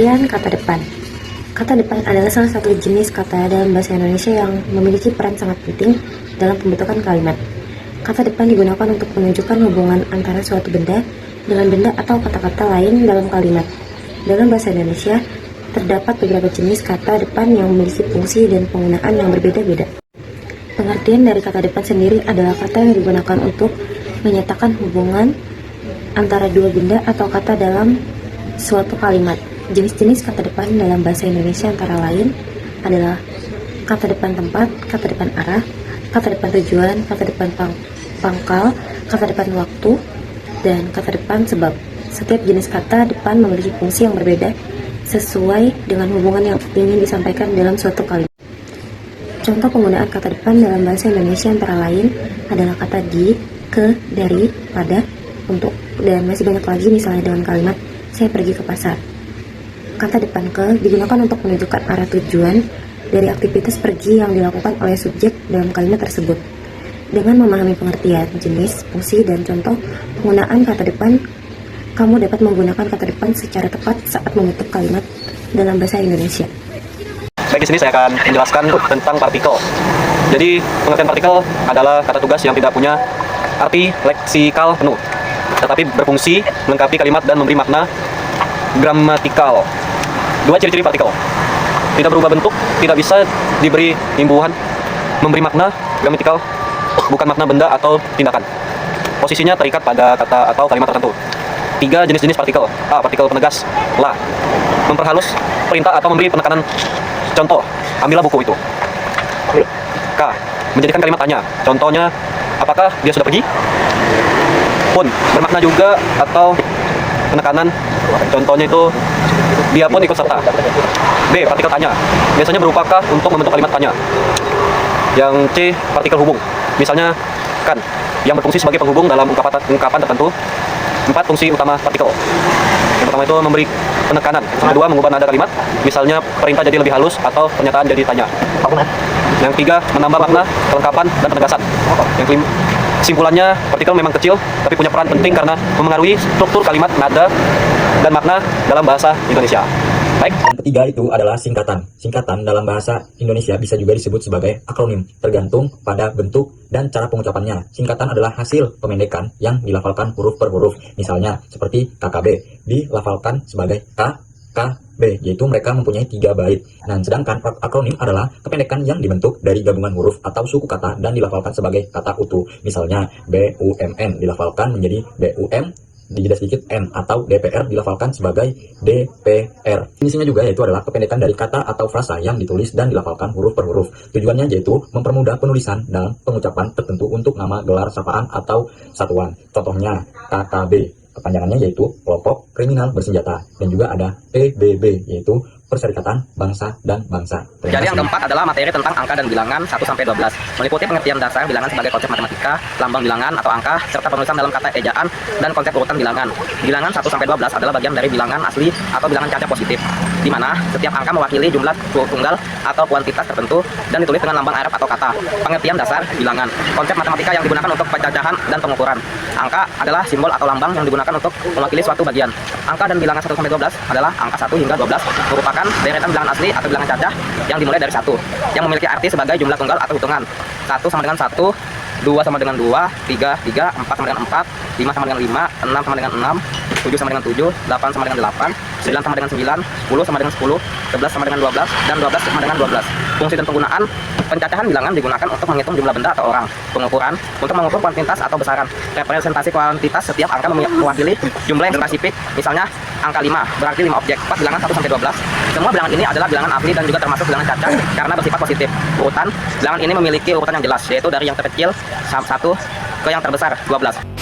Pengertian kata depan. Kata depan adalah salah satu jenis kata dalam bahasa Indonesia yang memiliki peran sangat penting dalam pembentukan kalimat. Kata depan digunakan untuk menunjukkan hubungan antara suatu benda dengan benda atau kata-kata lain dalam kalimat. Dalam bahasa Indonesia, terdapat beberapa jenis kata depan yang memiliki fungsi dan penggunaan yang berbeda-beda. Pengertian dari kata depan sendiri adalah kata yang digunakan untuk menyatakan hubungan antara dua benda atau kata dalam suatu kalimat. Jenis-jenis kata depan dalam bahasa Indonesia antara lain adalah kata depan tempat, kata depan arah, kata depan tujuan, kata depan pangkal, kata depan waktu, dan kata depan sebab. Setiap jenis kata depan memiliki fungsi yang berbeda sesuai dengan hubungan yang ingin disampaikan dalam suatu kalimat. Contoh penggunaan kata depan dalam bahasa Indonesia antara lain adalah kata di, ke, dari, pada, untuk, dan masih banyak lagi, misalnya dengan kalimat saya pergi ke pasar. Kata depan ke digunakan untuk menunjukkan arah tujuan dari aktivitas pergi yang dilakukan oleh subjek dalam kalimat tersebut. Dengan memahami pengertian, jenis, fungsi, dan contoh penggunaan kata depan, kamu dapat menggunakan kata depan secara tepat saat membentuk kalimat dalam bahasa Indonesia. Baik, di sini saya akan menjelaskan tentang partikel. Jadi, pengertian partikel adalah kata tugas yang tidak punya arti leksikal penuh, tetapi berfungsi melengkapi kalimat dan memberi makna gramatikal. Dua ciri-ciri partikel: tidak berubah bentuk, tidak bisa diberi imbuhan, memberi makna gramatikal, bukan makna benda atau tindakan. Posisinya terikat pada kata atau kalimat tertentu. Tiga jenis-jenis partikel. A. Partikel penegas. La. Memperhalus perintah atau memberi penekanan. Contoh, ambillah buku itu. K. Menjadikan kalimat tanya. Contohnya, apakah dia sudah pergi? Pun bermakna juga atau penekanan. Contohnya itu, dia pun ikut serta. B. Partikel tanya. Biasanya berupakah untuk membentuk kalimat tanya. Yang C. Partikel hubung. Misalnya, kan, yang berfungsi sebagai penghubung dalam ungkapan tertentu. 4. Fungsi utama partikel. Yang pertama itu memberi penekanan. Yang kedua, mengubah nada kalimat. Misalnya, perintah jadi lebih halus atau pernyataan jadi tanya. Yang ketiga, menambah makna, kelengkapan, dan penegasan. Yang kelima, kesimpulannya, partikel memang kecil, tapi punya peran penting karena memengaruhi struktur kalimat, nada, dan makna dalam bahasa Indonesia. Baik. Yang ketiga itu adalah singkatan. Singkatan dalam bahasa Indonesia bisa juga disebut sebagai akronim, tergantung pada bentuk dan cara pengucapannya. Singkatan adalah hasil pemendekan yang dilafalkan huruf per huruf. Misalnya seperti KKB dilafalkan sebagai KKB, yaitu mereka mempunyai 3 bait. Dan sedangkan akronim adalah kependekan yang dibentuk dari gabungan huruf atau suku kata dan dilafalkan sebagai kata utuh. Misalnya BUMN dilafalkan menjadi BUM dijeda sedikit M, atau DPR dilafalkan sebagai DPR. Fungsinya juga yaitu adalah kependekan dari kata atau frasa yang ditulis dan dilafalkan huruf per huruf. Tujuannya yaitu mempermudah penulisan dalam pengucapan tertentu untuk nama, gelar, sapaan, atau satuan. Contohnya KKB, kepanjangannya yaitu kelompok kriminal bersenjata, dan juga ada PBB yaitu Perserikatan Bangsa dan Bangsa. Jadi yang keempat adalah materi tentang angka dan bilangan 1-12, meliputi pengertian dasar bilangan sebagai konsep matematika, lambang bilangan atau angka, serta penulisan dalam kata ejaan dan konsep urutan bilangan. Bilangan 1-12 adalah bagian dari bilangan asli atau bilangan cacat positif, di mana setiap angka mewakili jumlah tunggal atau kuantitas tertentu dan ditulis dengan lambang Arab atau kata. Pengertian dasar bilangan, konsep matematika yang digunakan untuk pencacahan dan pengukuran. Angka adalah simbol atau lambang yang digunakan untuk mewakili suatu bagian. Angka dan bilangan 1-12 adalah angka 1 hingga 12, merupakan deretan bilangan asli atau bilangan cacah yang dimulai dari 1, yang memiliki arti sebagai jumlah tunggal atau hitungan. 1 sama dengan 1, 2 sama dengan 2, 3, 4 sama dengan 4, 5 sama dengan 5, 6 sama dengan 6, 7 sama dengan 7, 8 sama dengan 8, 9 sama dengan 9, 10 sama dengan 10, 11 sama dengan 12, dan 12 sama dengan 12. Fungsi dan penggunaan pencacahan bilangan digunakan untuk menghitung jumlah benda atau orang. Pengukuran, untuk mengukur kuantitas atau besaran. Representasi kuantitas, setiap angka mewakili jumlah yang spesifik. Misalnya, angka 5 berarti 5 objek. Pas bilangan 1-12. Semua bilangan ini adalah bilangan asli dan juga termasuk bilangan cacat karena bersifat positif. Urutan, bilangan ini memiliki urutan yang jelas, yaitu dari yang terkecil 1 ke yang terbesar 12.